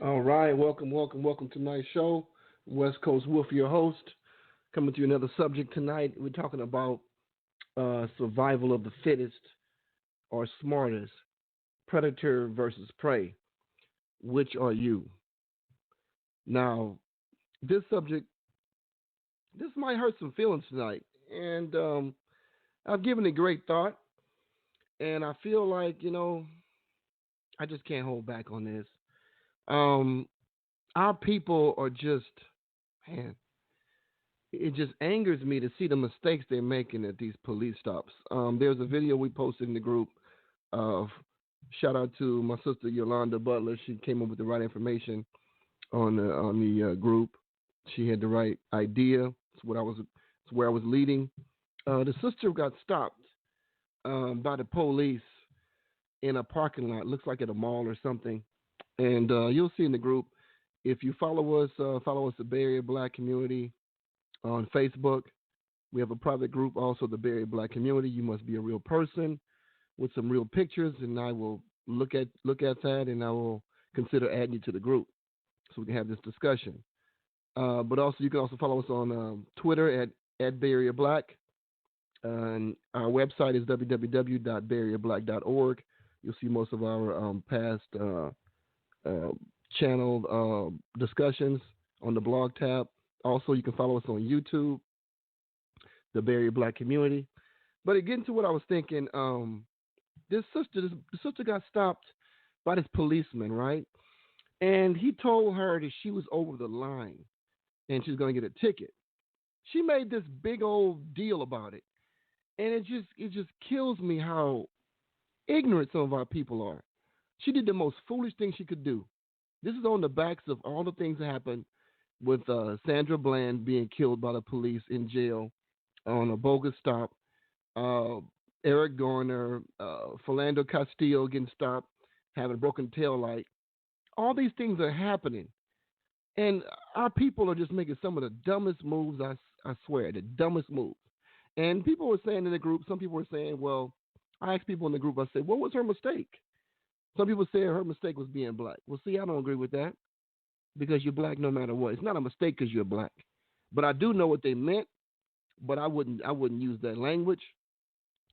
All right, welcome to tonight's show. West Coast Wolf, your host, coming to you another subject tonight. We're talking about survival of the fittest or smartest, predator versus prey. Which are you? Now, this subject, this might hurt some feelings tonight, and I've given it great thought, and I feel like I just can't hold back on this. Um, our people are just, man, it just angers me to see the mistakes they're making at these police stops. There's a video we posted in the group of shout out to my sister Yolanda Butler. She came up with the right information on the group. She had the right idea. It's where I was leading. The sister got stopped by the police in a parking lot. Looks like at a mall or something. And you'll see in the group, if you follow us, the Bay Area Black Community on Facebook. We have a private group, also the Bay Area Black Community. You must be a real person with some real pictures, and I will look at that, and I will consider adding you to the group so we can have this discussion. But also, you can also follow us on Twitter at Bay Area Black. And our website is www.bayareablack.org. You'll see most of our past channel discussions on the blog tab. Also, you can follow us on YouTube, the Bay Area Black Community. But again, to what I was thinking, this sister got stopped by this policeman, right? And he told her that she was over the line and she was going to get a ticket. She made this big old deal about it. And it just kills me how ignorant some of our people are. She did the most foolish thing she could do. This is on the backs of all the things that happened with Sandra Bland being killed by the police in jail on a bogus stop. Eric Garner, Philando Castillo getting stopped, having a broken tail light. All these things are happening. And our people are just making some of the dumbest moves, I swear, the dumbest moves. And people were saying in the group, some people were saying, well, I asked people in the group, I said, what was her mistake? Some people say her mistake was being black. Well, see, I don't agree with that because you're black no matter what. It's not a mistake because you're black. But I do know what they meant, but I wouldn't use that language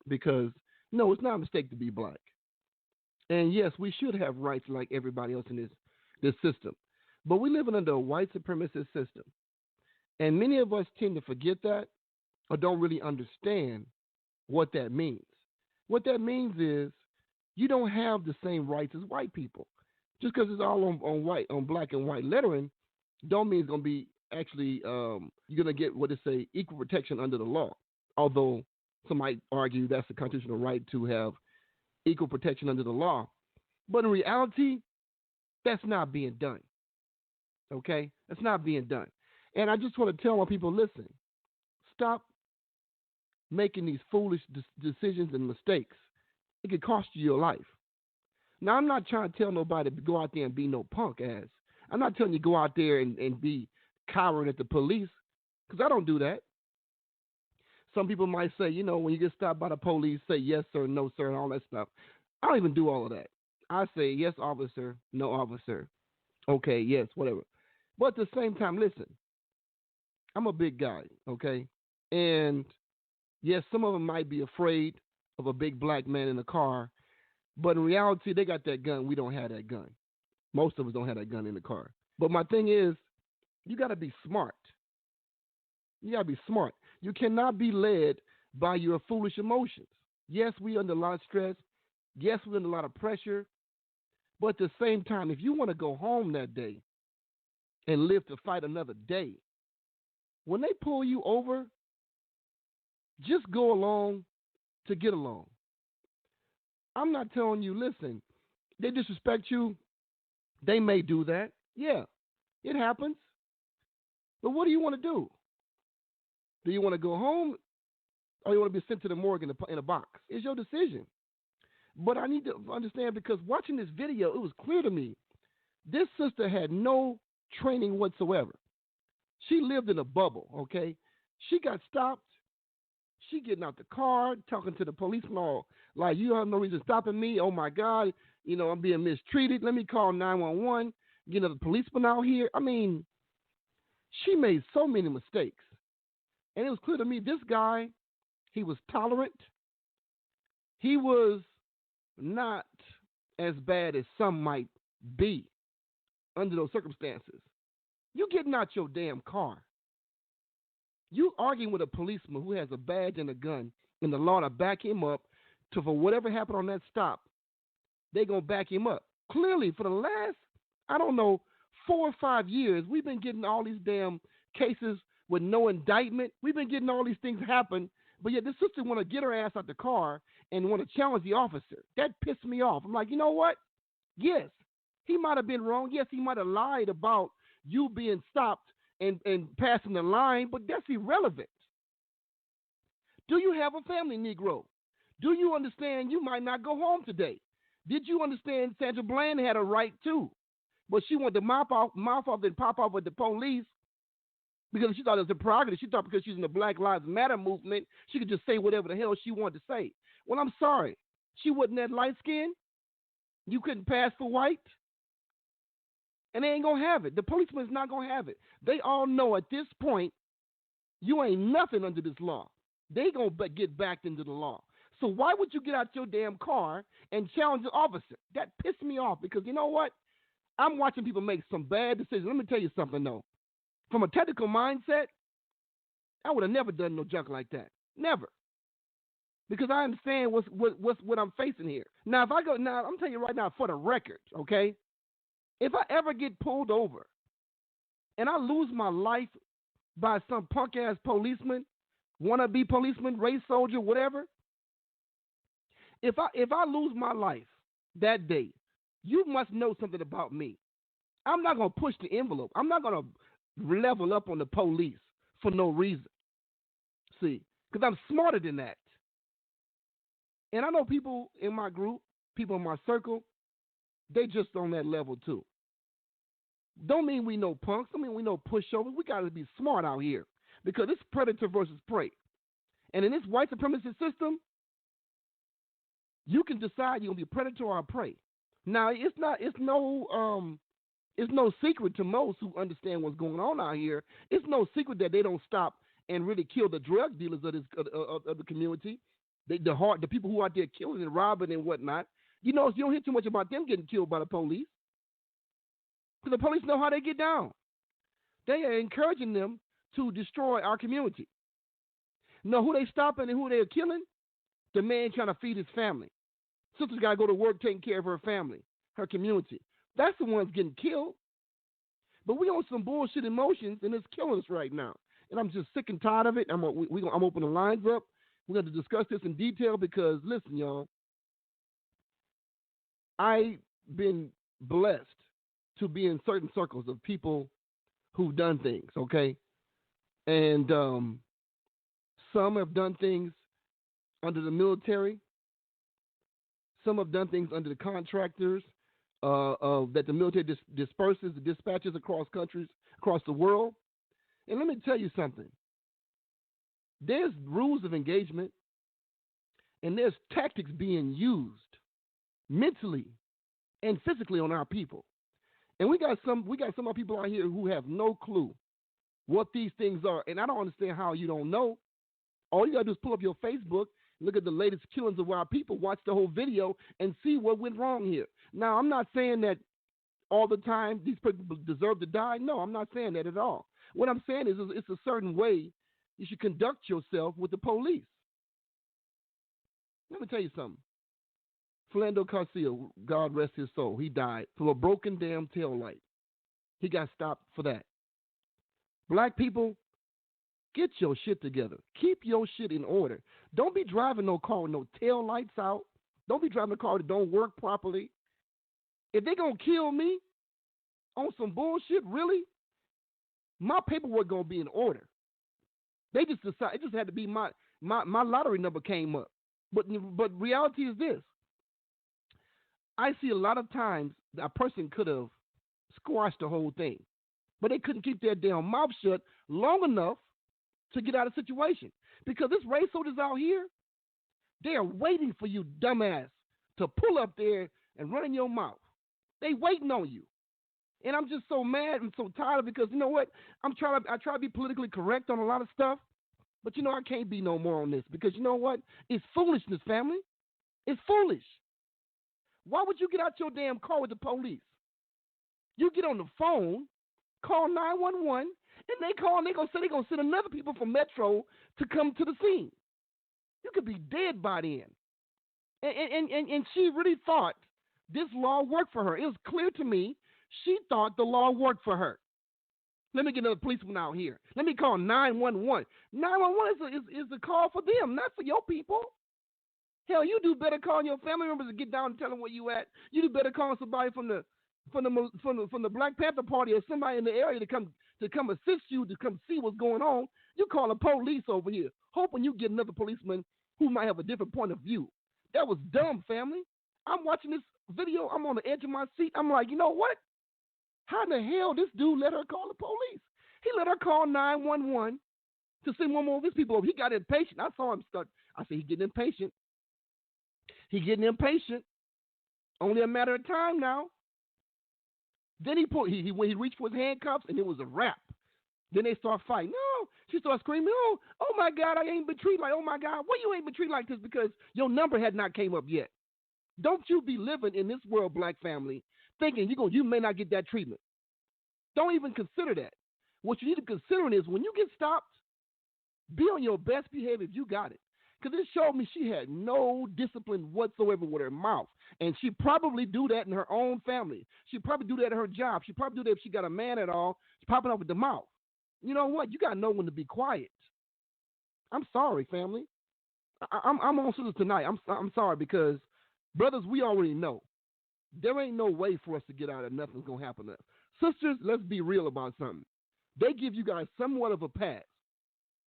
because, no, it's not a mistake to be black. And, yes, we should have rights like everybody else in this system. But we're living under a white supremacist system. And many of us tend to forget that or don't really understand what that means. What that means is you don't have the same rights as white people. Just because it's all on black and white lettering, don't mean it's going to be actually you're going to get what they say equal protection under the law. Although some might argue that's a constitutional right to have equal protection under the law, but in reality, that's not being done. Okay, that's not being done. And I just want to tell my people, listen, stop making these foolish decisions and mistakes. It could cost you your life. Now, I'm not trying to tell nobody to go out there and be no punk ass. I'm not telling you to go out there and be cowering at the police, because I don't do that. Some people might say, when you get stopped by the police, say yes, sir, no, sir, and all that stuff. I don't even do all of that. I say yes, officer, no, officer. Okay, yes, whatever. But at the same time, listen, I'm a big guy, okay? And yes, some of them might be afraid of a big black man in the car, but in reality, they got that gun. We don't have that gun. Most of us don't have that gun in the car. But my thing is, you got to be smart. You got to be smart. You cannot be led by your foolish emotions. Yes, we under a lot of stress. Yes, we're under a lot of pressure. But at the same time, if you want to go home that day and live to fight another day, when they pull you over, just go along to get along. I'm not telling you, listen, they disrespect you. They may do that. Yeah, it happens. But what do you want to do? Do you want to go home or you want to be sent to the morgue in a box? It's your decision. But I need to understand, because watching this video, it was clear to me this sister had no training whatsoever. She lived in a bubble, okay? She got stopped. She getting out the car, talking to the policeman all like, you have no reason stopping me. Oh, my God. I'm being mistreated. Let me call 911. The policeman out here. I mean, she made so many mistakes. And it was clear to me, this guy, he was tolerant. He was not as bad as some might be under those circumstances. You getting out your damn car. You arguing with a policeman who has a badge and a gun and the law to back him up for whatever happened on that stop, they going to back him up. Clearly, for the last, 4 or 5 years, we've been getting all these damn cases with no indictment. We've been getting all these things happen, but yet this sister want to get her ass out the car and want to challenge the officer. That pissed me off. I'm like, you know what? Yes, he might have been wrong. Yes, he might have lied about you being stopped and passing the line, but that's irrelevant. Do you have a family, Negro? Do you understand you might not go home today? Did you understand Sandra Bland had a right too? But she wanted to mouth off and pop off with the police because she thought it was a prerogative. She thought because she's in the Black Lives Matter movement, she could just say whatever the hell she wanted to say. Well, I'm sorry. She wasn't that light skinned. You couldn't pass for white. And they ain't going to have it. The policeman's not going to have it. They all know at this point, you ain't nothing under this law. They going to get backed into the law. So why would you get out your damn car and challenge the officer? That pissed me off because you know what? I'm watching people make some bad decisions. Let me tell you something, though. From a technical mindset, I would have never done no junk like that. Never. Because I understand what I'm facing here. Now, I'm telling you right now, for the record, okay? If I ever get pulled over and I lose my life by some punk-ass policeman, wannabe policeman, race soldier, whatever, if I lose my life that day, you must know something about me. I'm not going to push the envelope. I'm not going to level up on the police for no reason. See, because I'm smarter than that. And I know people in my group, people in my circle, they just on that level too. Don't mean we know punks. Don't mean we know pushovers. We got to be smart out here because it's predator versus prey. And in this white supremacist system, you can decide you're going to be a predator or a prey. Now, it's no secret to most who understand what's going on out here. It's no secret that they don't stop and really kill the drug dealers of the community. The people who are out there killing and robbing and whatnot. You don't hear too much about them getting killed by the police. Because the police know how they get down. They are encouraging them to destroy our community. Know who they stopping and who they are killing? The man trying to feed his family. Sister's got to go to work taking care of her family, her community. That's the ones getting killed. But we on some bullshit emotions, and it's killing us right now. And I'm just sick and tired of it. I'm opening the lines up. We're going to discuss this in detail because, listen, y'all, I've been blessed to be in certain circles of people who've done things, okay? And some have done things under the military. Some have done things under the contractors that the military disperses, the dispatches across countries, across the world. And let me tell you something. There's rules of engagement, and there's tactics being used mentally and physically on our people. And we got some of our people out here who have no clue what these things are. And I don't understand how you don't know. All you got to do is pull up your Facebook, look at the latest killings of our people, watch the whole video, and see what went wrong here. Now, I'm not saying that all the time these people deserve to die. No, I'm not saying that at all. What I'm saying is it's a certain way you should conduct yourself with the police. Let me tell you something. Philando Garcia, God rest his soul, he died from a broken damn tail light. He got stopped for that. Black people, get your shit together. Keep your shit in order. Don't be driving no car with no tail lights out. Don't be driving a car that don't work properly. If they gonna kill me on some bullshit, really, my paperwork gonna be in order. They just decided it just had to be my lottery number came up. But reality is this. I see a lot of times a person could have squashed the whole thing, but they couldn't keep their damn mouth shut long enough to get out of the situation. Because this race soldiers out here, they are waiting for you, dumbass, to pull up there and run in your mouth. They waiting on you. And I'm just so mad and so tired because you know what? I try to be politically correct on a lot of stuff, but you know I can't be no more on this because you know what? It's foolishness, family. It's foolish. Why would you get out your damn car with the police? You get on the phone, call 911, and they call and they're going to send another people from Metro to come to the scene. You could be dead by then. And she really thought this law worked for her. It was clear to me she thought the law worked for her. Let me get another policeman out here. Let me call 911. 911 is a call for them, not for your people. Hell, you do better calling your family members to get down and tell them where you at. You do better calling somebody from the Black Panther Party or somebody in the area to come assist you, to come see what's going on. You call the police over here, hoping you get another policeman who might have a different point of view. That was dumb, family. I'm watching this video. I'm on the edge of my seat. I'm like, you know what? How in the hell this dude let her call the police? He let her call 911 to send one more of his people over. He got impatient. I saw him start. I said, he's getting impatient. He's getting impatient. Only a matter of time now. Then when he reached for his handcuffs, and it was a wrap. Then they start fighting. No, she started screaming, oh my God, I ain't been treated like, oh my God, why you ain't been treated like this? Because your number had not came up yet. Don't you be living in this world, black family, thinking you may not get that treatment. Don't even consider that. What you need to consider is when you get stopped, be on your best behavior if you got it. Because it showed me she had no discipline whatsoever with her mouth. And she probably do that in her own family. She probably do that at her job. She probably do that if she got a man at all. She's popping up with the mouth. You know what? You got to know when to be quiet. I'm sorry, family. I'm on sisters tonight. I'm sorry because, brothers, we already know. There ain't no way for us to get out of nothing's going to happen to us. Sisters, let's be real about something. They give you guys somewhat of a pass.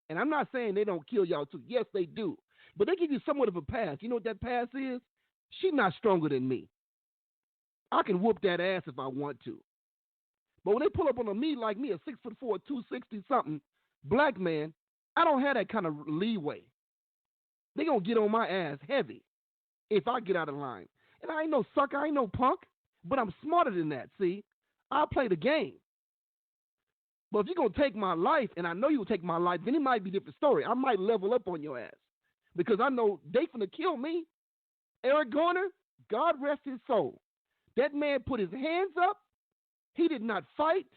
And I'm not saying they don't kill y'all too. Yes, they do. But they give you somewhat of a pass. You know what that pass is? She's not stronger than me. I can whoop that ass if I want to. But when they pull up on me like me, a 6'4", 260 something black man, I don't have that kind of leeway. They gonna get on my ass heavy if I get out of line. And I ain't no sucker, I ain't no punk, but I'm smarter than that. See, I play the game. But if you're going to take my life, and I know you'll take my life, then it might be a different story. I might level up on your ass. Because I know they finna kill me. Eric Garner, God rest his soul. That man put his hands up. He did not fight.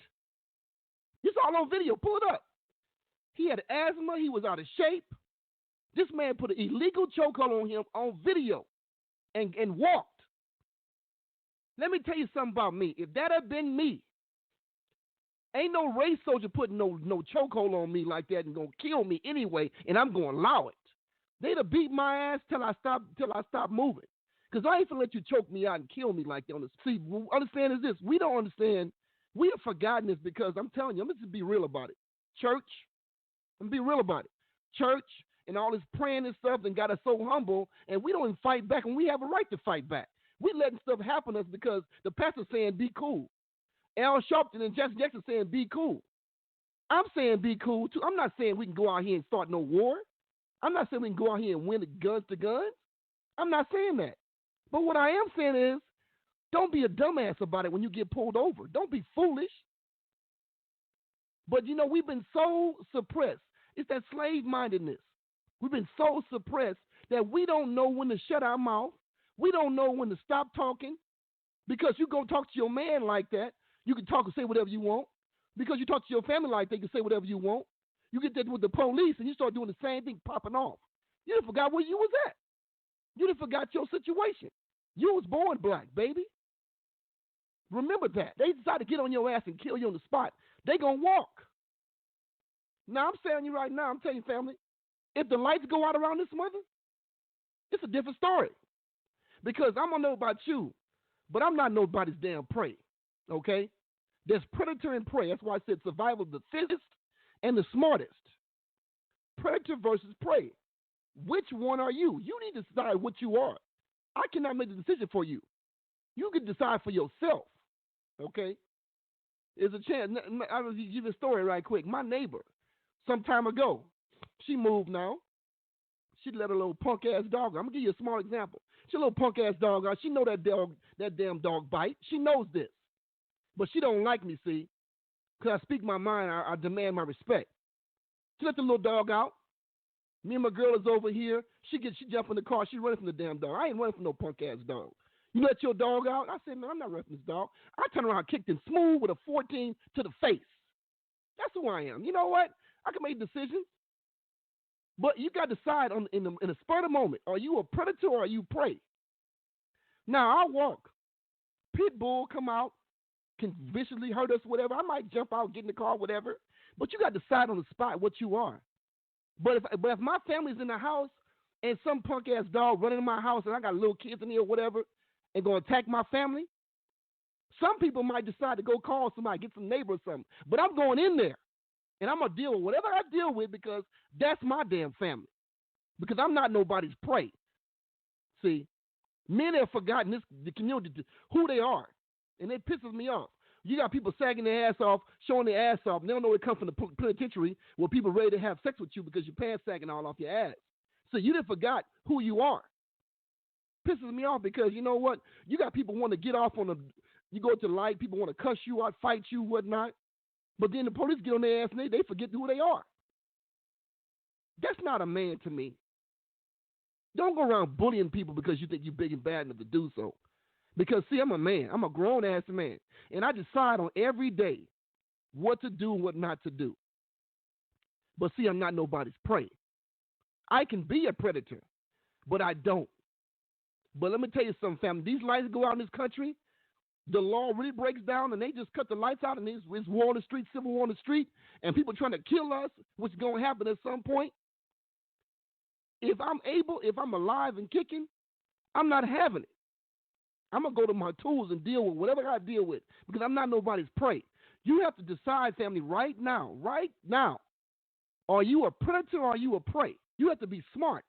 It's all on video. Pull it up. He had asthma. He was out of shape. This man put an illegal chokehold on him on video and walked. Let me tell you something about me. If that had been me, ain't no race soldier putting no chokehold on me like that and gonna kill me anyway, and I'm gonna allow it. They'd have beat my ass till I stop moving. Because I ain't gonna let you choke me out and kill me like that. See, understand is this. We don't understand. We have forgotten this because I'm telling you, I'm just be real about it. Church, I'm be real about it. Church and all this praying and stuff and got us so humble, and we don't even fight back, and we have a right to fight back. We letting stuff happen to us because the pastor's saying be cool. Al Sharpton and Jesse Jackson saying be cool. I'm saying be cool too. I'm not saying we can go out here and start no war. I'm not saying we can go out here and win the guns to guns. I'm not saying that. But what I am saying is don't be a dumbass about it when you get pulled over. Don't be foolish. But, you know, we've been so suppressed. It's that slave-mindedness. We've been so suppressed that we don't know when to shut our mouth. We don't know when to stop talking because you go talk to your man like that. You can talk and say whatever you want. Because you talk to your family like that, you can say whatever you want. You get that with the police and you start doing the same thing, popping off. You done forgot where you was at. You done forgot your situation. You was born black, baby. Remember that. They decide to get on your ass and kill you on the spot. They gonna walk. Now, I'm telling you right now, I'm telling you, family, if the lights go out around this mother, it's a different story. Because I don't know about you, but I'm not nobody's damn prey, okay? There's predator and prey. That's why I said survival of the fittest and the smartest. Predator versus prey. Which one are you? You need to decide what you are. I cannot make the decision for you. You can decide for yourself, okay? There's a chance. I will give you a story right quick. My neighbor, some time ago, she moved now. She let her little punk ass dog. I'm gonna give you a small example. She a little punk ass dog out. She know that damn dog bite. She knows this, but she don't like me. See, because I speak my mind. I demand my respect. She let the little dog out. Me and my girl is over here. She jump in the car. She running from the damn dog. I ain't running from no punk ass dog. You let your dog out? I said, no, I'm not running from this dog. I turned around, kicked him smooth with a 14 to the face. That's who I am. You know what? I can make decisions. But you got to decide in a spur of the moment. Are you a predator or are you prey? Now, I'll walk. Pit bull come out, can viciously hurt us, whatever. I might jump out, get in the car, whatever. But you got to decide on the spot what you are. But if my family's in the house and some punk ass dog running in my house and I got little kids in here or whatever and going to attack my family, some people might decide to go call somebody, get some neighbor or something. But I'm going in there. And I'm going to deal with whatever I deal with because that's my damn family. Because I'm not nobody's prey. See, men have forgotten the community, who they are. And it pisses me off. You got people sagging their ass off, showing their ass off. And they don't know it comes from the penitentiary where people ready to have sex with you because your pants sagging all off your ass. So you done forgot who you are. Pisses me off because you know what? You got people want to get off on you go to the light, people want to cuss you out, fight you, whatnot. But then the police get on their ass and they forget who they are. That's not a man to me. Don't go around bullying people because you think you're big and bad enough to do so. Because, see, I'm a man. I'm a grown-ass man. And I decide on every day what to do and what not to do. But, see, I'm not nobody's prey. I can be a predator, but I don't. But let me tell you something, family. These lights go out in this country. The law really breaks down and they just cut the lights out and it's war on the street, civil war on the street, and people trying to kill us, which is going to happen at some point. If I'm alive and kicking, I'm not having it. I'm going to go to my tools and deal with whatever I deal with because I'm not nobody's prey. You have to decide, family, right now. Are you a predator or are you a prey? You have to be smart.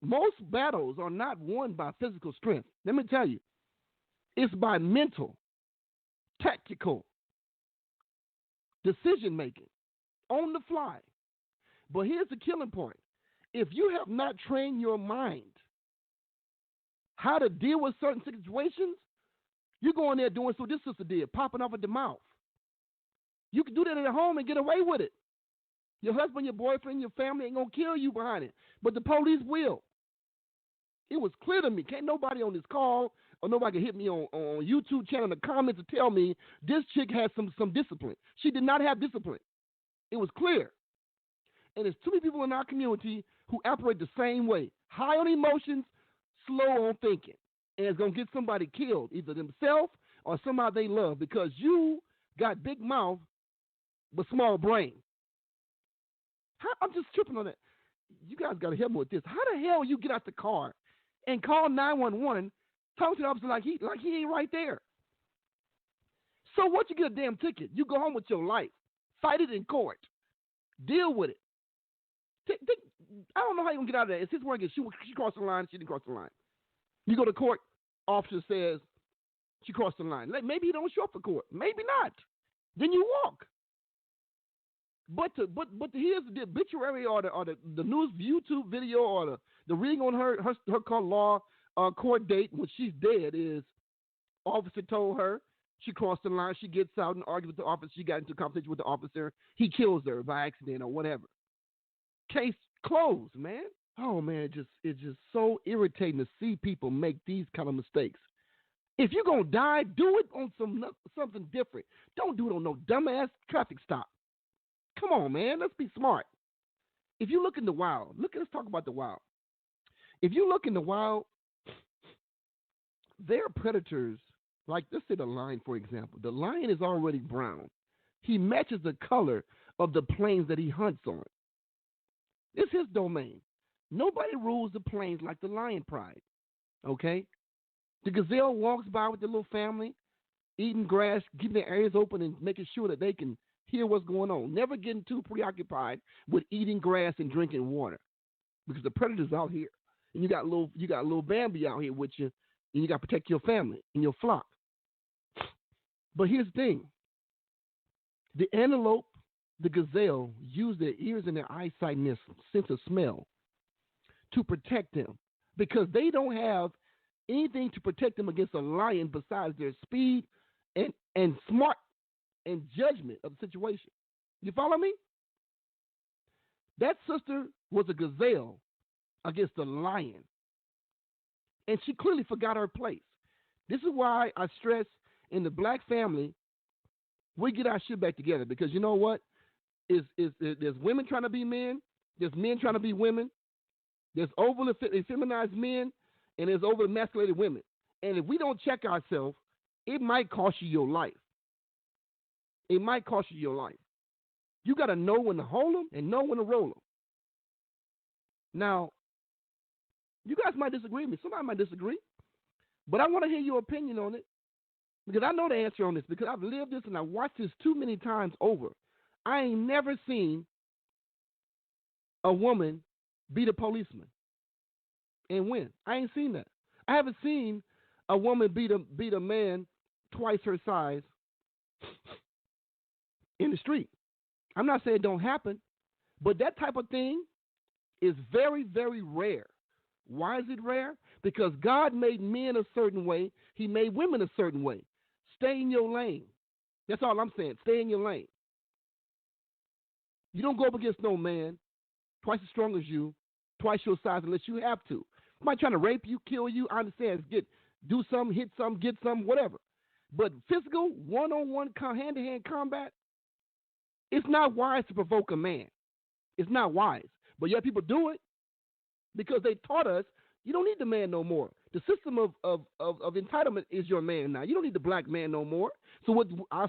Most battles are not won by physical strength. Let me tell you. It's by mental, tactical, decision-making, on the fly. But here's the killing point. If you have not trained your mind how to deal with certain situations, you're going there doing so this sister did, popping off at the mouth. You can do that at home and get away with it. Your husband, your boyfriend, your family ain't going to kill you behind it, but the police will. It was clear to me. Can't nobody on this call or nobody can hit me on YouTube channel in the comments to tell me this chick has some discipline. She did not have discipline. It was clear. And there's too many people in our community who operate the same way. High on emotions, slow on thinking. And it's going to get somebody killed, either themselves or somebody they love, because you got big mouth but small brain. I'm just tripping on that. You guys got to help me with this. How the hell you get out the car and call 911, talk to the officer like he ain't right there? So what, you get a damn ticket. You go home with your life. Fight it in court. Deal with it. I don't know how you're going to get out of that. It's his work. She crossed the line. She didn't cross the line. You go to court. Officer says she crossed the line. Maybe he don't show up for court. Maybe not. Then you walk. But here's the obituary or the news YouTube video or the reading on her law court date when she's dead is officer told her she crossed the line. She gets out and argues with the officer. She got into a conversation with the officer. He kills her by accident or whatever. Case closed, man. Oh man, it's just so irritating to see people make these kind of mistakes. If you're gonna die, do it on something different. Don't do it on no dumbass traffic stop. Come on, man. Let's be smart. If you look in the wild, let's talk about the wild. If you look in the wild, there are predators. Like, let's say the lion, for example. The lion is already brown. He matches the color of the plains that he hunts on. It's his domain. Nobody rules the plains like the lion pride. Okay? The gazelle walks by with their little family, eating grass, keeping their ears open and making sure that they can hear what's going on. Never getting too preoccupied with eating grass and drinking water, because the predator's out here, and you got little Bambi out here with you, and you got to protect your family and your flock. But here's the thing: the antelope, the gazelle, use their ears and their eyesight and their sense of smell to protect them because they don't have anything to protect them against a lion besides their speed and smart and judgment of the situation. You follow me? That sister was a gazelle against a lion. And she clearly forgot her place. This is why I stress in the black family, we get our shit back together because you know what? There's women trying to be men, there's men trying to be women, there's overly effeminized men, and there's over emasculated women. And if we don't check ourselves, it might cost you your life. It might cost you your life. You got to know when to hold them and know when to roll them. Now, you guys might disagree with me. Somebody might disagree. But I want to hear your opinion on it because I know the answer on this because I've lived this and I've watched this too many times over. I ain't never seen a woman beat a policeman and win. I ain't seen that. I haven't seen a woman beat a man twice her size in the street. I'm not saying it don't happen, but that type of thing is very, very rare. Why is it rare? Because God made men a certain way. He made women a certain way. Stay in your lane. That's all I'm saying. Stay in your lane. You don't go up against no man twice as strong as you, twice your size unless you have to. Somebody trying to rape you, kill you, I understand. Do something, hit something, get something, whatever. But physical, one-on-one, hand-to-hand combat, it's not wise to provoke a man. It's not wise. But yet people do it because they taught us you don't need the man no more. The system of entitlement is your man now. You don't need the black man no more. So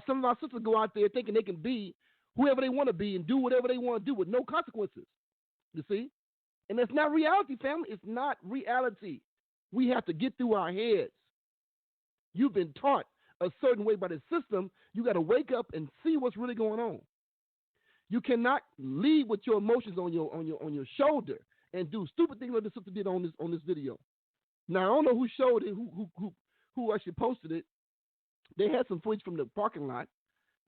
some of our sisters go out there thinking they can be whoever they want to be and do whatever they want to do with no consequences. You see? And that's not reality, family. It's not reality. We have to get through our heads. You've been taught a certain way by the system. You got to wake up and see what's really going on. You cannot lead with your emotions on your shoulder and do stupid things like the sister did on this video. Now I don't know who showed it, who actually posted it. They had some footage from the parking lot,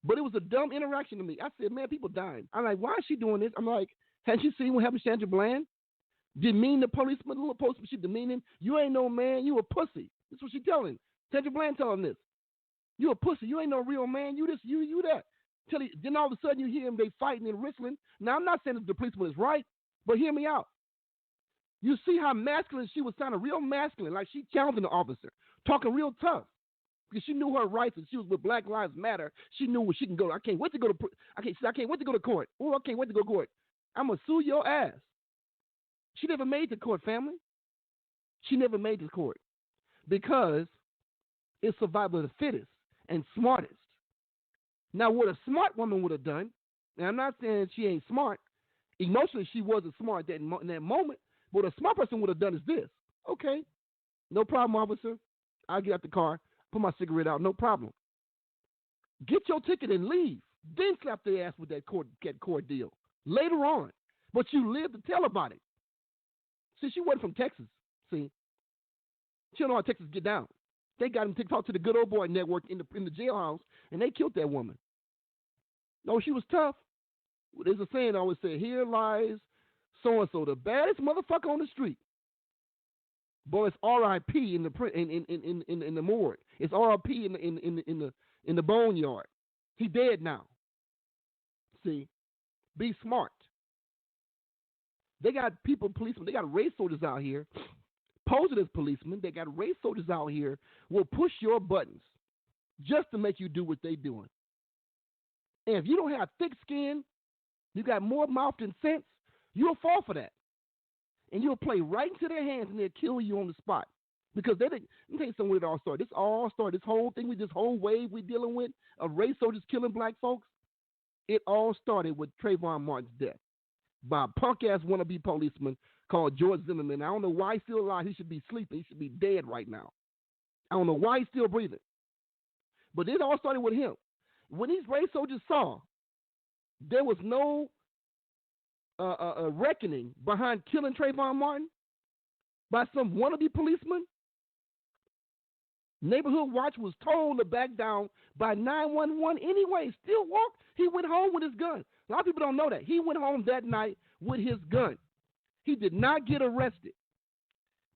but it was a dumb interaction to me. I said, man, people dying. I'm like, why is she doing this? I'm like, has you seen what happened to Sandra Bland? Demean the policeman, the little postman, she demeaning. You ain't no man, you a pussy. That's what she telling. Sandra Bland telling this. You a pussy, you ain't no real man, you this, you that. Then all of a sudden you hear them, they fighting and wrestling. Now I'm not saying that the policeman is right, but hear me out. You see how masculine she was sounding, real masculine, like she challenging the officer, talking real tough. Because she knew her rights and she was with Black Lives Matter. She knew where she can go. I can't wait to go to court. Oh, I can't wait to go to court. I'm going to sue your ass. She never made the court, family. She never made the court because it's survival of the fittest and smartest. Now, what a smart woman would have done, and I'm not saying she ain't smart. Emotionally, she wasn't smart in that moment. But what a smart person would have done is this. Okay, no problem, officer. I'll get out the car, put my cigarette out, no problem. Get your ticket and leave. Then slap their ass with that court deal later on. But you live to tell about it. See, she wasn't from Texas. See, she don't know how Texas get down. They got him to talk to the Good Old Boy Network in the jailhouse, and they killed that woman. No, she was tough. There's a saying I always say, here lies so-and-so, the baddest motherfucker on the street. Boy, it's R.I.P. in the morgue. It's R.I.P. in the boneyard. He dead now. See, be smart. They got policemen. They got race soldiers out here posing as policemen. They got race soldiers out here will push your buttons just to make you do what they doing. And if you don't have thick skin, you got more mouth than sense, you'll fall for that. And you'll play right into their hands and they'll kill you on the spot. Because let me tell you something where it all started. This all started, this whole thing, this whole wave we're dealing with of race soldiers killing black folks, it all started with Trayvon Martin's death by a punk-ass wannabe policeman called George Zimmerman. I don't know why he's still alive. He should be sleeping. He should be dead right now. I don't know why he's still breathing. But it all started with him. When these race soldiers saw there was no reckoning behind killing Trayvon Martin by some wannabe policeman, Neighborhood Watch was told to back down by 911 anyway. Still walked. He went home with his gun. A lot of people don't know that. He went home that night with his gun. He did not get arrested.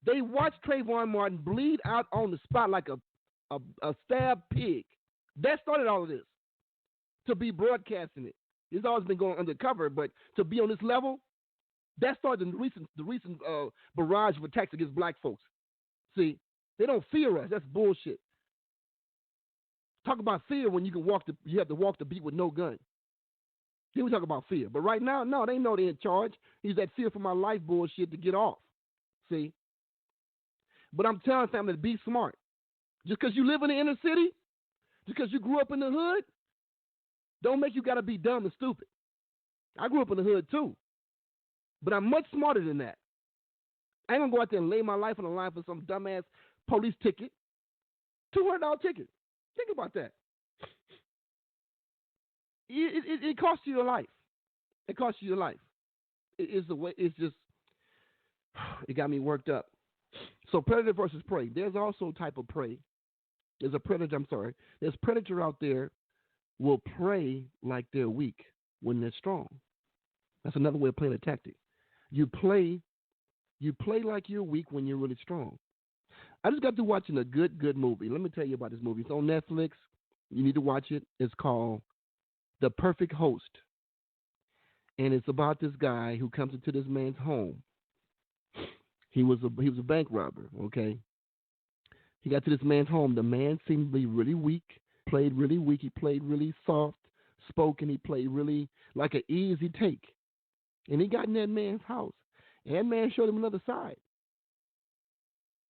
They watched Trayvon Martin bleed out on the spot like a stabbed pig. That started all of this. To be broadcasting it. It's always been going undercover, but to be on this level, that started the recent barrage of attacks against black folks. See, they don't fear us. That's bullshit. Talk about fear when you have to walk the beat with no gun. Here we talk about fear. But right now, no, they know they're in charge. He's that fear for my life bullshit to get off. See? But I'm telling family to be smart. Just because you live in the inner city, just because you grew up in the hood, don't make you got to be dumb and stupid. I grew up in the hood too. But I'm much smarter than that. I ain't going to go out there and lay my life on the line for some dumbass police ticket. $200 ticket. Think about that. It costs you your life. It costs you your life. It's the way. It's just. It got me worked up. So predator versus prey. There's also a type of prey. There's a predator. I'm sorry. There's predator out there will prey like they're weak when they're strong. That's another way of playing a tactic. You play like you're weak when you're really strong. I just got through watching a good movie. Let me tell you about this movie. It's on Netflix. You need to watch it. It's called The Perfect Host. And it's about this guy who comes into this man's home. He was a bank robber, okay? He got to this man's home. The man seemed to be really weak, played really weak. He played really soft spoken. He played really like an easy take. And he got in that man's house. And that man showed him another side.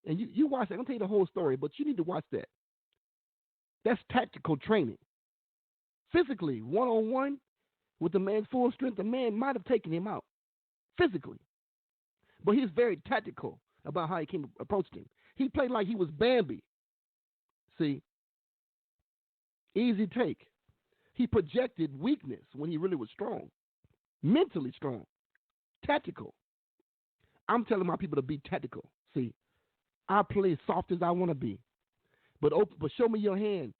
And you watch that. I'm going to tell you the whole story, but you need to watch that. That's tactical training. Physically, one-on-one, with the man's full strength, the man might have taken him out. Physically. But he's very tactical about how he approached him. He played like he was Bambi. See? Easy take. He projected weakness when he really was strong. Mentally strong. Tactical. I'm telling my people to be tactical. See? I play as soft as I want to be. But show me your hand.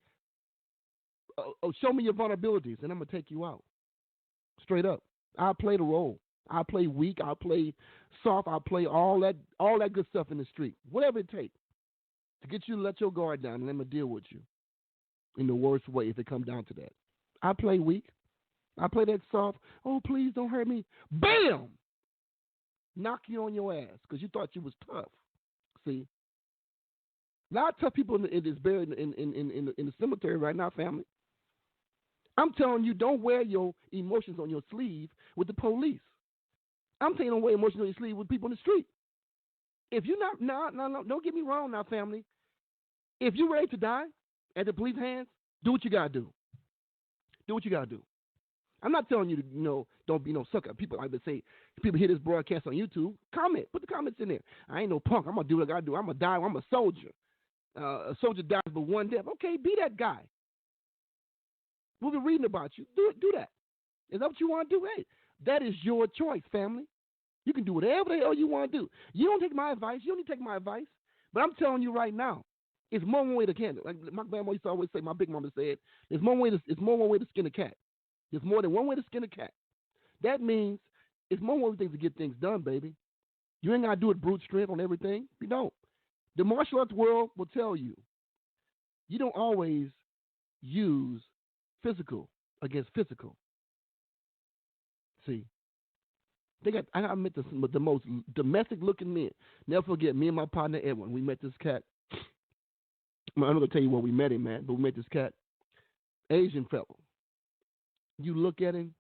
Show me your vulnerabilities, and I'm going to take you out. Straight up. I'll play the role. I'll play weak. I'll play soft. I'll play all that good stuff in the street. Whatever it takes to get you to let your guard down and let me deal with you in the worst way if it comes down to that. I play weak. I play that soft. Oh, please don't hurt me. Bam! Knock you on your ass because you thought you was tough. See? A lot of tough people is buried in the cemetery right now, family. I'm telling you, don't wear your emotions on your sleeve with the police. I'm telling you, don't wear emotions on your sleeve with people in the street. If you're not, no, don't get me wrong now, family. If you're ready to die at the police hands, do what you got to do. Do what you got to do. I'm not telling you to, don't be no sucker. People, like they say, people hear this broadcast on YouTube, comment. Put the comments in there. I ain't no punk. I'm going to do what I got to do. I'm going to die. I'm a soldier. A soldier dies but one death. Okay, be that guy. We'll be reading about you. Do that. Is that what you want to do? Hey, that is your choice, family. You can do whatever the hell you want to do. You don't take my advice. You don't need to take my advice. But I'm telling you right now, it's more one way to can. Like my grandma used to always say, my big mama said, it's more one way to skin a cat. There's more than one way to skin a cat. That means it's more ways to get things done, baby. You ain't got to do it brute strength on everything. You don't. The martial arts world will tell you, you don't always use physical against physical. See, I met the most domestic-looking men. Never forget, me and my partner Edwin, we met this cat. I'm not going to tell you where we met him, man, but we met this cat, Asian fellow. You look at him,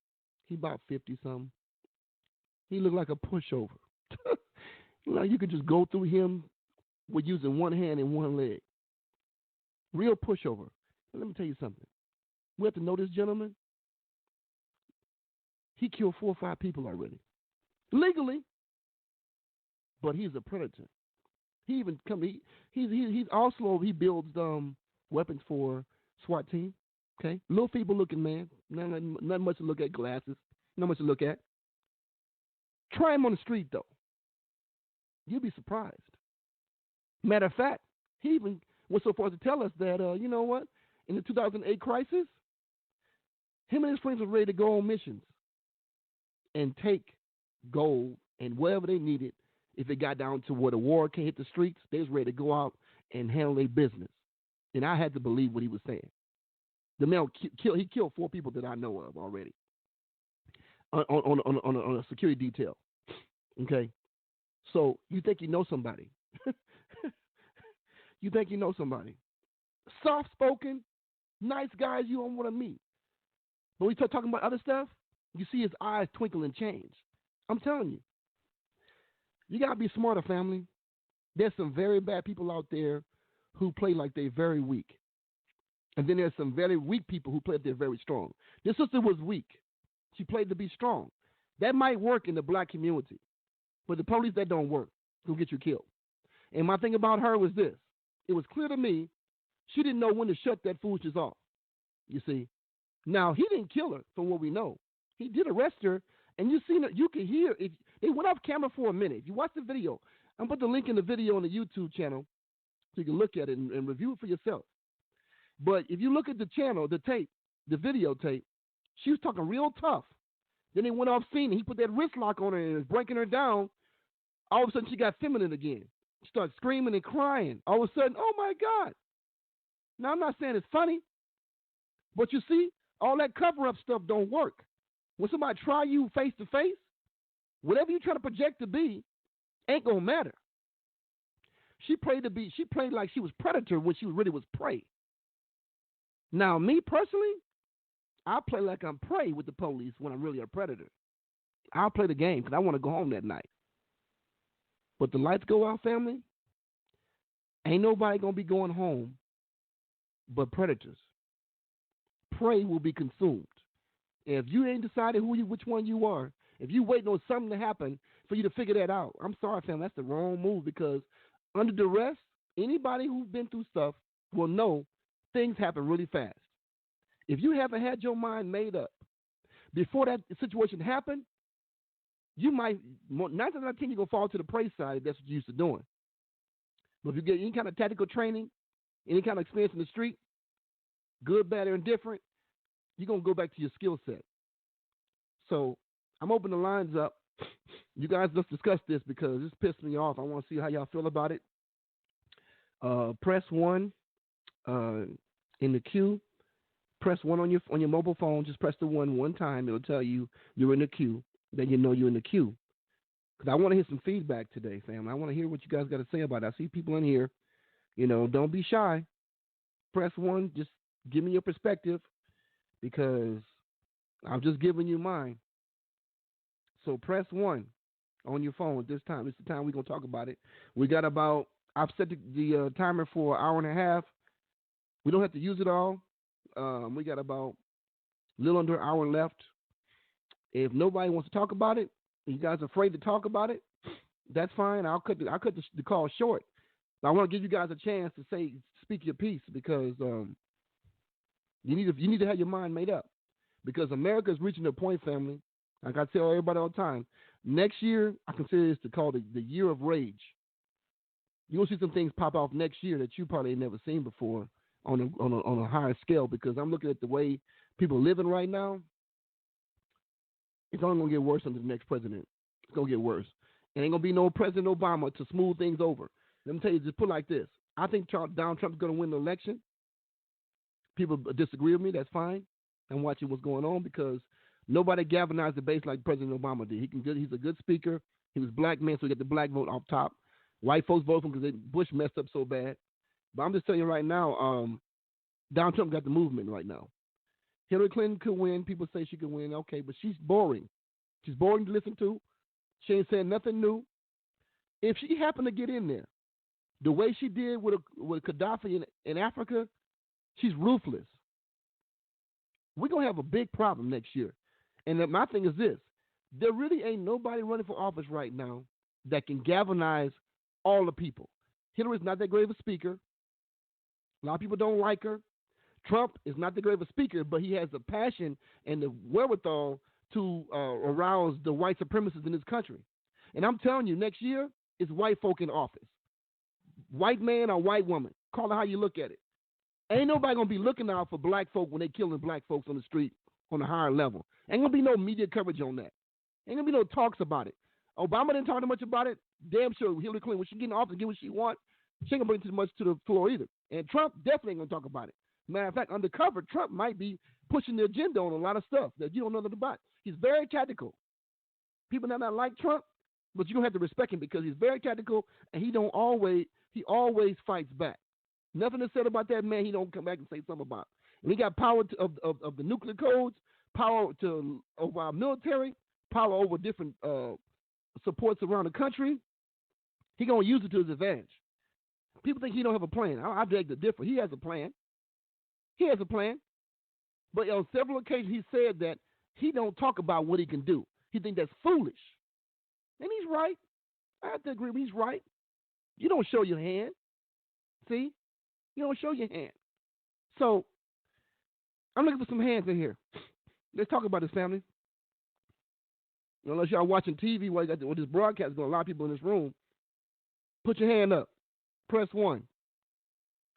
he about 50-something. He looked like a pushover. You could just go through him with using one hand and one leg. Real pushover. Let me tell you something. We have to know this gentleman. He killed 4 or 5 people already. Legally. But he's a predator. He even he's also, he builds weapons for SWAT team. Okay? Little feeble looking man. Not much to look at, glasses. Not much to look at. Try him on the street though. You'll be surprised. Matter of fact, he even went so far as to tell us that, you know what? In the 2008 crisis, him and his friends were ready to go on missions and take gold And wherever they needed, if it got down to where the war can't hit the streets, they was ready to go out and handle their business. And I had to believe what he was saying. The man he killed 4 people that I know of already on a security detail. Okay, so you think you know somebody? You think you know somebody? Soft spoken, nice guys you don't want to meet. But we start talking about other stuff, you see his eyes twinkle and change. I'm telling you, you gotta be smarter, family. There's some very bad people out there who play like they're very weak. And then there's some very weak people who play like they're very strong. This sister was weak. She played to be strong. That might work in the black community. But the police, that don't work. It'll get you killed. And my thing about her was this. It was clear to me she didn't know when to shut that foolishness off. You see? Now, he didn't kill her from what we know. He did arrest her, and you seen it. You can hear it. They went off camera for a minute. If you watch the video, I'm going to put the link in the video on the YouTube channel so you can look at it and review it for yourself. But if you look at the channel, the tape, the videotape, she was talking real tough. Then they went off scene, and he put that wrist lock on her and was breaking her down. All of a sudden, she got feminine again. She started screaming and crying. All of a sudden, oh, my God. Now, I'm not saying it's funny, but you see, all that cover-up stuff don't work. When somebody try you face-to-face, whatever you try to project to be ain't going to matter. She played like she was predator when she really was prey. Now, me personally, I play like I'm prey with the police when I'm really a predator. I'll play the game because I want to go home that night. But the lights go out, family, ain't nobody going to be going home but predators. Prey will be consumed. If you ain't decided which one you are, if you waiting on something to happen for you to figure that out, I'm sorry, family, that's the wrong move because under duress, anybody who's been through stuff will know things happen really fast. If you haven't had your mind made up before that situation happened, you might, 9 times out of 10, you're going to fall to the prey side if that's what you're used to doing. But if you get any kind of tactical training, any kind of experience in the street, good, bad, or indifferent, you're going to go back to your skill set. So I'm opening the lines up. You guys, let's discuss this because this pissed me off. I want to see how y'all feel about it. Press 1 in the queue. Press 1 on your mobile phone. Just press the 1 time. It'll tell you you're in the queue. Then you know you're in the queue. Because I want to hear some feedback today, fam. I want to hear what you guys got to say about it. I see people in here. You know, don't be shy. Press 1. Just give me your perspective because I'm just giving you mine. So press 1 on your phone at this time. It's the time we're going to talk about it. We got about, I've set the timer for an hour and a half. We don't have to use it all. We got about a little under an hour left. If nobody wants to talk about it, you guys are afraid to talk about it, that's fine. I'll cut the call short. But I want to give you guys a chance to speak your piece because you need to have your mind made up because America is reaching a point, family. Like I tell everybody all the time, next year I consider this to call the year of rage. You'll see some things pop off next year that you probably ain't never seen before on a higher scale because I'm looking at the way people are living right now. It's only going to get worse under the next president. It's going to get worse. And ain't going to be no President Obama to smooth things over. Let me tell you, just put it like this. I think Donald Trump is going to win the election. People disagree with me. That's fine. I'm watching what's going on because nobody galvanized the base like President Obama did. He's a good speaker. He was a black man, so he got the black vote off top. White folks voted for him because Bush messed up so bad. But I'm just telling you right now, Donald Trump got the movement right now. Hillary Clinton could win. People say she could win. Okay, but she's boring. She's boring to listen to. She ain't saying nothing new. If she happened to get in there, the way she did with Gaddafi in Africa, she's ruthless. We're going to have a big problem next year. And my thing is this. There really ain't nobody running for office right now that can galvanize all the people. Hillary's not that great of a speaker. A lot of people don't like her. Trump is not that great of a speaker, but he has the passion and the wherewithal to arouse the white supremacists in this country. And I'm telling you, next year, it's white folk in office. White man or white woman. Call it how you look at it. Ain't nobody going to be looking out for black folk when they killing black folks on the street on a higher level. Ain't going to be no media coverage on that. Ain't going to be no talks about it. Obama didn't talk too much about it. Damn sure Hillary Clinton, when she get in office, get what she wants, she ain't gonna bring too much to the floor either. And Trump definitely ain't gonna talk about it. Matter of fact, undercover, Trump might be pushing the agenda on a lot of stuff that you don't know nothing about. He's very tactical. People that not like Trump, but you don't have to respect him because he's very tactical and he always fights back. Nothing is said about that man, he don't come back and say something about. And he got power of the nuclear codes, power over our military, power over different supports around the country. He gonna use it to his advantage. People think he don't have a plan. I beg to differ. He has a plan. He has a plan. But on several occasions he said that he don't talk about what he can do. He think that's foolish. And he's right. I have to agree. He's right. You don't show your hand. See? You don't show your hand. So I'm looking for some hands in here. Let's talk about this, family. Unless y'all watching TV while you got this broadcast going, a lot of people in this room. Put your hand up. Press 1.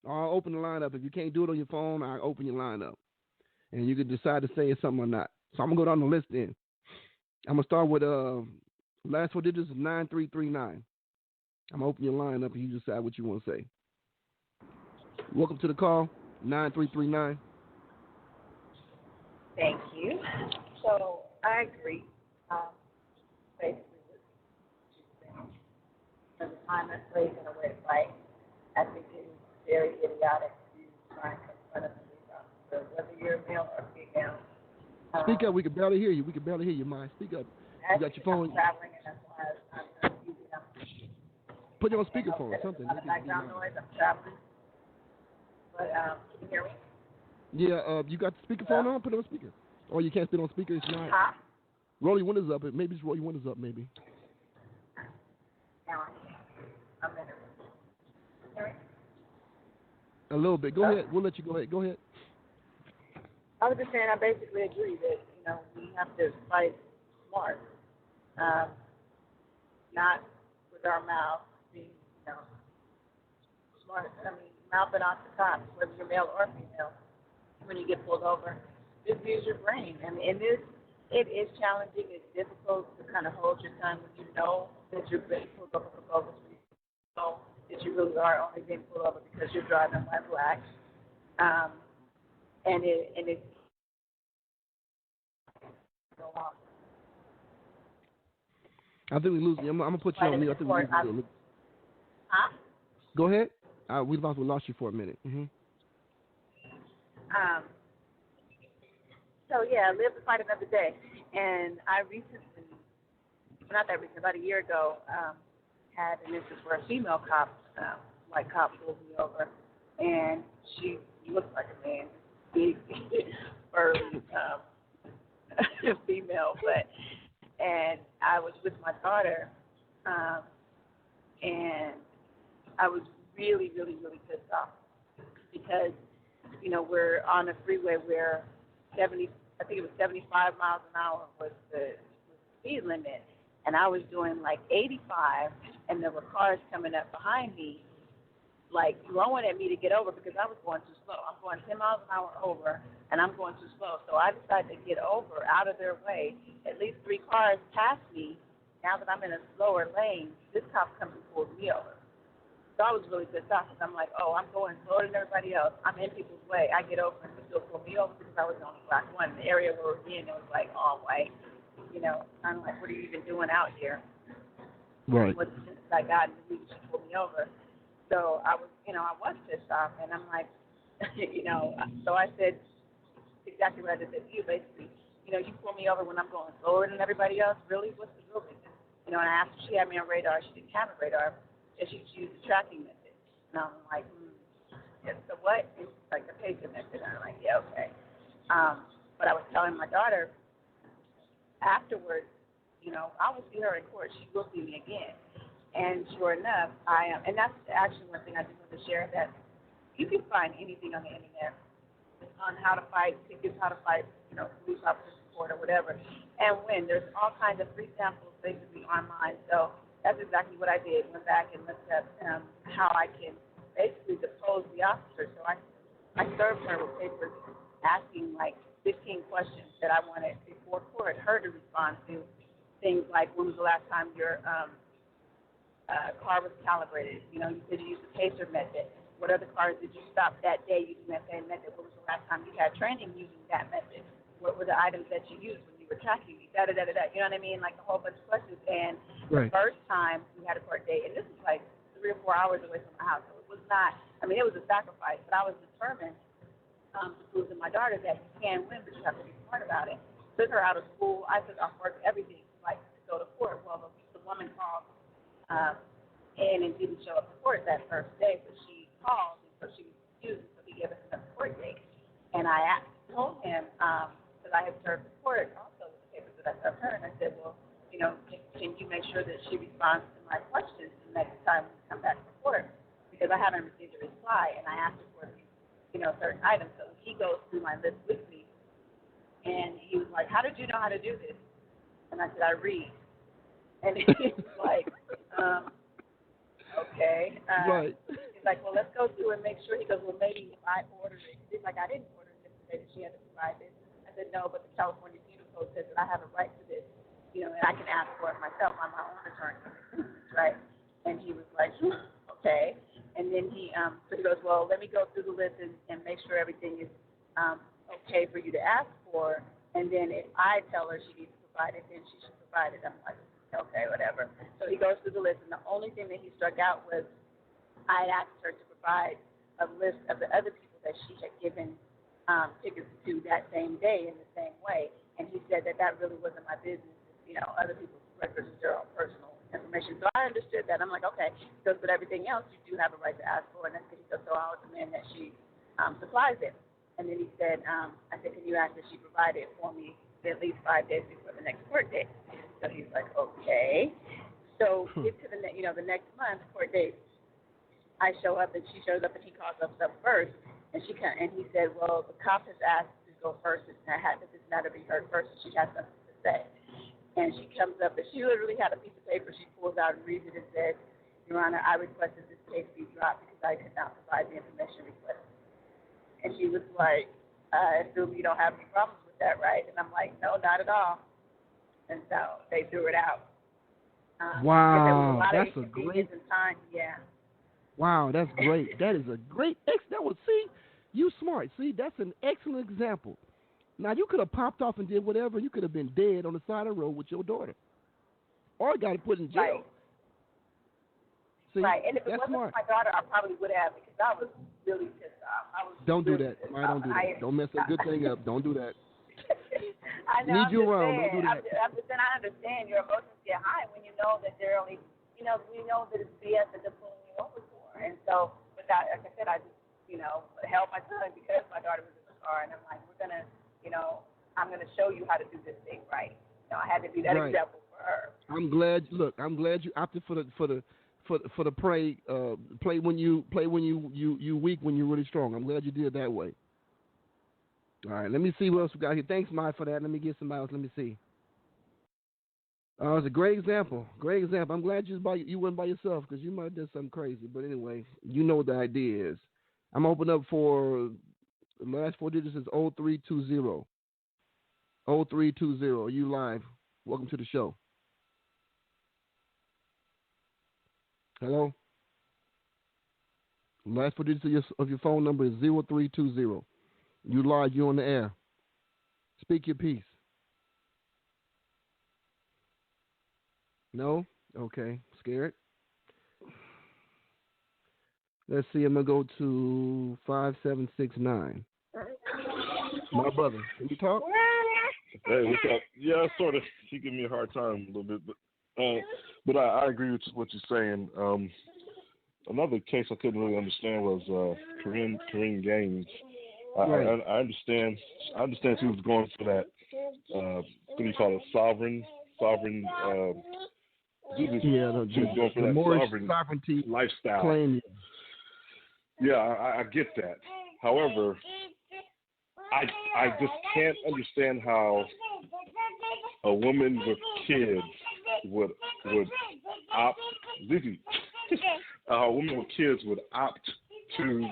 I'll open the line up. If you can't do it on your phone, I'll open your line up. And you can decide to say something or not. So I'm going to go down the list then. I'm going to start with last 4 digits is 9339. I'm going to open your line up and you decide what you want to say. Welcome to the call, 9339. Thank you. So I agree. Basically, the time and place and a red light, I think it is very idiotic to try and confront a police officer, whether you're male or female. Speak up. We can barely hear you. We can barely hear you, Maya. Speak up. You got your phone. I'm traveling, and that's why I'm using them. Put it on speakerphone or something. Background noise. I'm traveling. But can you hear me? Yeah. You got the speakerphone on? Put it on speaker. Or you can't put it on speaker. It's not. Huh? Roll your windows up. Maybe just roll your windows up. Maybe. Now I'm in it. Hear me? A little bit. Go ahead. We'll let you go ahead. Go ahead. I was just saying I basically agree that, we have to fight smart. Not with our mouth, being, smart. Mouthing off the top, whether you're male or female, when you get pulled over, just use your brain. And it is challenging. It's difficult to kind of hold your tongue when you know that you're being pulled over for bogus reasons. You know that you really are only being pulled over because you're driving white black. And it's go on. I think we lose you. I'm gonna put you on mute. I think we lose you. Huh? Go ahead. We lost you for a minute. Mm-hmm. So yeah, live to fight another day. And I recently, not that recent, about a year ago, had an instance where a female cop, white cop, pulled me over, and she looked like a man, big, burly, female, and I was with my daughter, and I was really, really, really pissed off because, we're on a freeway where I think it was 75 miles an hour was the speed limit, and I was doing like 85, and there were cars coming up behind me, like throwing at me to get over because I was going too slow. I'm going 10 miles an hour over, and I'm going too slow. So I decided to get over out of their way. At least 3 cars passed me. Now that I'm in a slower lane, this cop comes and pulls me over. So I was really pissed off because I'm like, I'm going slower than everybody else. I'm in people's way. I get over and they still pull me over because I was the only black one. In the area where we're in, it was like all white. Kind of like, what are you even doing out here? Right. What's the sense I got in the reason she pulled me over? So I was pissed off, and I'm like, so I said exactly what I just said to you, basically. You pull me over when I'm going slower than everybody else. Really? What's the real reason? And I asked if she had me on radar. She didn't have a radar. And she used the tracking method. And I'm like, yeah, so what? And she's like, the pacer method. And I'm like, yeah, okay. But I was telling my daughter afterwards, I will see her in court. She will see me again. And sure enough, I am. And that's actually one thing I just want to share, that you can find anything on the internet on how to fight tickets, how to fight, police officer support or whatever. And there's all kinds of free samples basically online. So that's exactly what I did. Went back and looked up how I can basically depose the officer. So I served her with papers asking like 15 questions that I wanted before court her to respond to things like when was the last time your car was calibrated? You know, you said you used the pacer method. What other cars did you stop that day using that same method? What was the last time you had training using that method? What were the items that you used when you were tracking? Da da da da da. You know what I mean? Like a whole bunch of questions. And the first time we had a court date, and this was like 3 or 4 hours away from my house, so it was not. I mean, it was a sacrifice, but I was determined to prove to my daughter that you can win, but you have to be smart about it. Took her out of school. I took off work, everything, like to go to court. Well, the woman called in and didn't show up to court that first day, but she called, and so she was confused, so he gave us another court date. And I told him, because I had served the court also with the papers that I served her, and I said, well, you know, can you make sure that she responds to my questions the next time we come back to court? Because I haven't received a reply, and I asked her for, you know, certain items. So he goes through my list with me, and he was like, how did you know how to do this? And I said, I read. And he was like, okay. Right. He's like, well, let's go through and make sure. He goes, well, maybe if I ordered it. He's like, I didn't order it just to say that she had to provide this. I said, no, but the California Penal Code says that I have a right to this, you know, and I can ask for it myself. I'm my own attorney, right? And he was like, okay. And then so he goes, well, let me go through the list and make sure everything is okay for you to ask for. And then if I tell her she needs to provide it, then she should provide it. I'm like, okay, whatever. So he goes through the list, and the only thing that he struck out was I asked her to provide a list of the other people that she had given tickets to that same day in the same way. And he said that really wasn't my business. You know, other people's records is their own personal information. So I understood that. I'm like, okay. He goes, but everything else you do have a right to ask for. And that's because he goes, so I'll demand that she supplies it. And then he said, I said, can you ask that she provide it for me at least 5 days before the next court date? So he's like, okay. So get to the next month court date. I show up and she shows up and he calls us up first, and he said, well, the cop has asked to go first. This matter be heard first, and she has something to say. And she comes up and she literally had a piece of paper. She pulls out and reads it and says, Your Honor, I requested this case be dropped because I could not provide the information requested. And she was like, I assume you don't have any problems with that, right? And I'm like, no, not at all. And so they threw it out. Wow, that's a great. Time. Yeah. Wow, that's great. That is a great. That was, see, you smart. See, that's an excellent example. Now you could have popped off and did whatever. You could have been dead on the side of the road with your daughter, or got put in jail. Right. See, right. And if it wasn't smart. for my daughter, I probably would have, because I was really pissed off. Don't do that. Right, don't do that. Don't mess a good thing up. Don't do that. I know. Need you around. Don't do that. Then I understand your emotions get high when you know that they're only, we know that it's BS that they're pulling you over for. And so, like I said, I just, held my tongue because my daughter was in the car, and I'm like, I'm going to show you how to do this thing right. I had to be that example for her. I'm glad you opted for the play when you weak when you're really strong. I'm glad you did it that way. All right, let me see what else we got here. Thanks, Mike, for that. Let me get somebody else. Let me see. It's a great example. Great example. I'm glad you went by yourself, because you might have done something crazy. But anyway, you know what the idea is. I'm open up for the last 4 digits is 0320. 0320. Are you live? Welcome to the show. Hello? Last 4 digits of your phone number is 0320. You live, you're on the air. Speak your piece. No? Okay. Scared? Let's see. I'm going to go to 5769. My brother. Can you talk? Hey, what's up? Yeah, sort of. She gave me a hard time a little bit. But I agree with what you're saying. Another case I couldn't really understand was Corinne Gaines. Right. I understand. I understand she was going for that. What do you call it? Sovereign. She was going for that sovereignty lifestyle. Claim. Yeah, I get that. However, I just can't understand how a woman with kids would opt. A woman with kids would opt to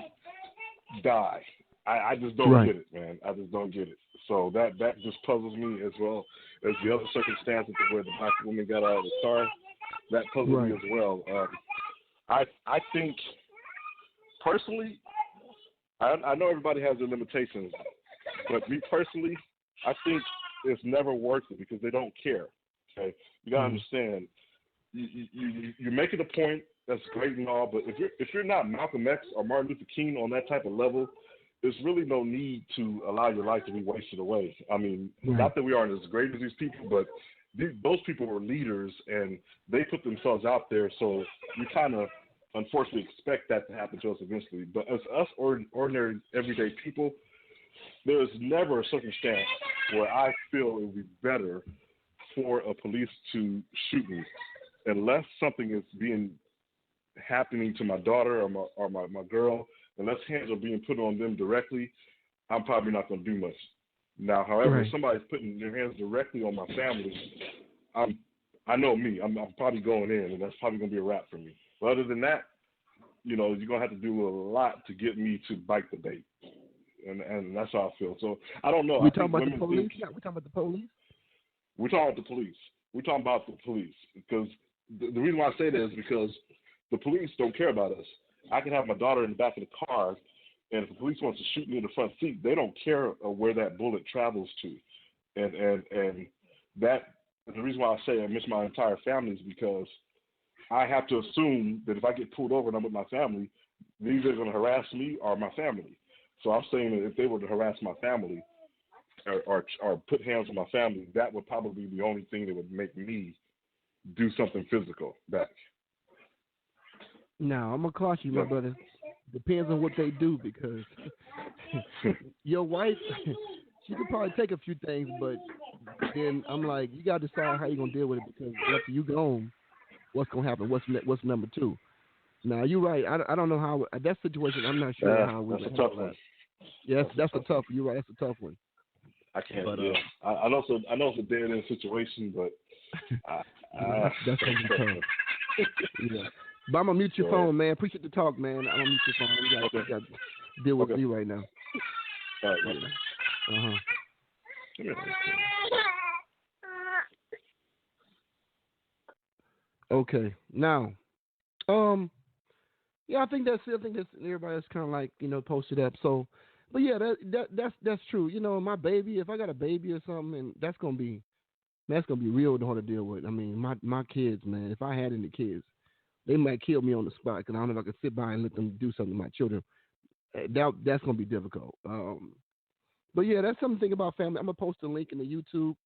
die. I just don't get it, man. I just don't get it. So that just puzzles me as well. as the other circumstances where the black woman got out of the car. That puzzled me as well. I think, personally, I know everybody has their limitations, but me personally, I think it's never worth it because they don't care. Okay, you gotta understand. You're making a point that's great and all, but if you're not Malcolm X or Martin Luther King on that type of level, there's really no need to allow your life to be wasted away. I mean, not that we aren't as great as these people, but those people were leaders and they put themselves out there, so we kind of unfortunately expect that to happen to us eventually. But as us ordinary, everyday people, there's never a circumstance where I feel it would be better for a police to shoot me, unless something is happening to my daughter or my girl, unless hands are being put on them directly. I'm probably not going to do much. Now, however, if somebody's putting their hands directly on my family, I know me. I'm probably going in, and that's probably going to be a wrap for me. But other than that, you're going to have to do a lot to get me to bite the bait. And that's how I feel. So, I don't know. We talking about the police? We talking about the police? We're talking about the police. We're talking about the police. Because the reason why I say that is because the police don't care about us. I can have my daughter in the back of the car, and if the police wants to shoot me in the front seat, they don't care where that bullet travels to. And that the reason why I say I miss my entire family is because I have to assume that if I get pulled over and I'm with my family, they're either going to harass me or my family. So I'm saying that if they were to harass my family or put hands on my family, that would probably be the only thing that would make me do something physical back. Now, I'm going to caution you, my brother. Depends on what they do, because your wife, she could probably take a few things, but then I'm like, you got to decide how you're going to deal with it, because after you go home, what's going to happen? What's number two? Now, you're right. I don't know how, that situation, I'm not sure how we that's a tough one. Yes, that's a tough one. You're right. That's a tough one. I can't, I know it's a dead-end situation, but that's going to be tough. Yeah. But I'm going to mute your phone, man. Appreciate the talk, man. I'm going to mute your phone. We got to deal with you right now. All right. Okay. Now, yeah, I think that's everybody that's kind of like, posted up. So, but yeah, that's true. My baby, if I got a baby or something, and that's gonna be real hard to deal with. I mean, my kids, man. If I had any kids, they might kill me on the spot, because I don't know if I could sit by and let them do something to my children. That's going to be difficult. But yeah, that's something to think about, family. I'm going to post a link in the YouTube.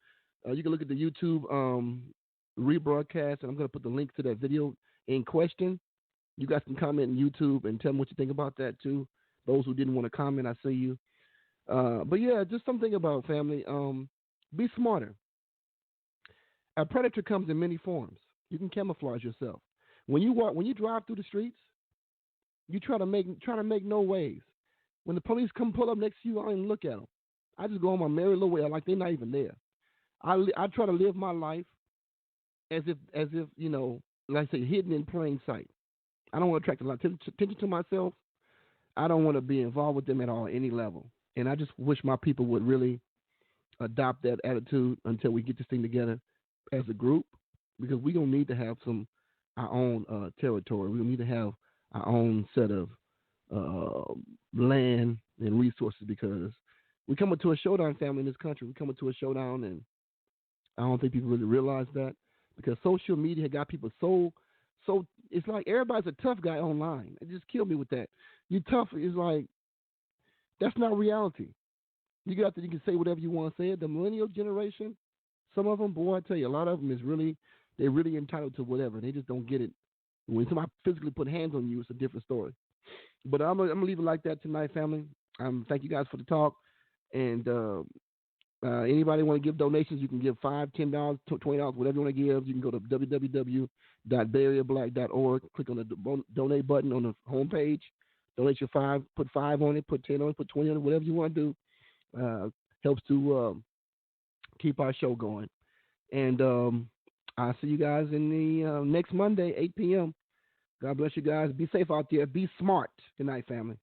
You can look at the YouTube rebroadcast, and I'm going to put the link to that video in question. You guys can comment on YouTube and tell me what you think about that too. Those who didn't want to comment, I see you. But yeah, just something about, family. Be smarter. A predator comes in many forms. You can camouflage yourself. When you drive through the streets, you try to make no waves. When the police come pull up next to you, I don't even look at them. I just go on my merry little way, like they're not even there. I try to live my life as if like I say, hidden in plain sight. I don't want to attract a lot of attention to myself. I don't want to be involved with them at all, any level. And I just wish my people would really adopt that attitude until we get this thing together as a group, because we're going to need to have our own territory. We need to have our own set of land and resources, because we're coming to a showdown, family, in this country. We're coming to a showdown, and I don't think people really realize that, because social media got people so it's like everybody's a tough guy online. It just killed me with that. You tough is like, that's not reality. You can say whatever you want to say. The millennial generation, some of them, boy, I tell you, a lot of them they're really entitled to whatever. They just don't get it. When somebody physically put hands on you, it's a different story. But I'm gonna leave it like that tonight, family. Thank you guys for the talk. And anybody want to give donations, you can give $5, $10, $20, whatever you want to give. You can go to www.barrierblack.org. Click on the donate button on the homepage. Donate your $5. Put $5 on it. Put $10 on it. Put $20 on it. Whatever you want to do. Helps to keep our show going. And I'll see you guys in the next Monday, 8 p.m. God bless you guys. Be safe out there. Be smart. Good night, family.